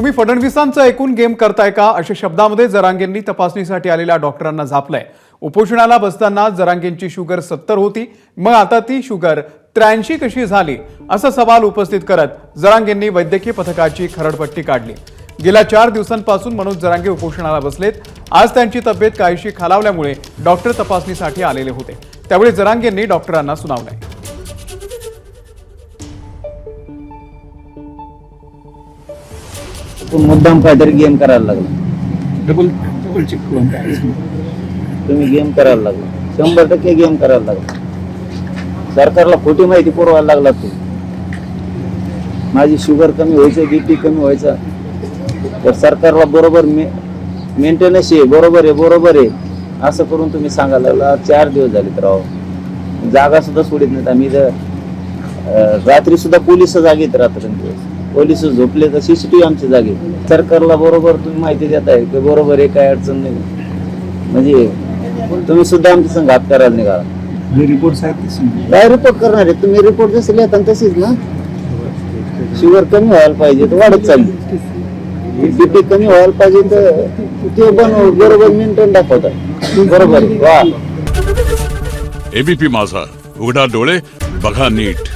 तुम्ही फडणवीसांचं ऐकून गेम करताय का अशा शब्दामध्ये जरांगेंनी तपासणीसाठी आलेल्या डॉक्टरांना झापलंय। उपोषणाला बसताना जरांगेंची शुगर 70 होती, मग आता ती शुगर 83 कशी झाली असा सवाल उपस्थित करत जरांगेंनी वैद्यकीय पथकाची खरडपट्टी काढली। गेल्या 4 दिवसांपासून मनोज जरांगे उपोषणाला बसलेत। आज त्यांची तब्येत काहीशी खालावल्यामुळे डॉक्टर तपासणीसाठी आलेले होते, त्यावेळी जरांगेंनी डॉक्टरांना सुनावलंय। मुद्दाम काहीतरी गेम करायला लागला। डबल चेक करून तुम्ही गेम करायला लागला, 100% गेम करायला लागला। सरकारला खोटी माहिती पुरवायला लागला। तू माझी शुगर कमी व्हायचं, बीपी कमी व्हायचा, तर सरकारला बरोबर मेंटेनन्स आहे, बरोबर आहे असं करून तुम्ही सांगायला लागला। 4 दिवस झाले तर राव, जागा सुद्धा सोडित नाहीत आम्ही। रात्री सुद्धा पोलिस जागेत, रात्रंदिवस पोलिस झोपले तर CCTV आमची जागे। सरकारला बरोबर तुम्ही माहिती देताय की बरोबर आहे, काय अडचण नाही। म्हणजे तुम्ही सुद्धा आमच्या संग हात करायला निघाला। रिपोर्ट काय रिपोर्ट करणार आहे तुम्ही? रिपोर्ट जसे लिहितात तशीच ना। शुगर कमी व्हायला पाहिजे तर वाढत चालली, बीपी कमी व्हायला पाहिजे तर ते पण बरोबर मेंटेन दाखवतात। बरोबर आहे। वा ABP माझा, उघडा डोळे बघा नीट।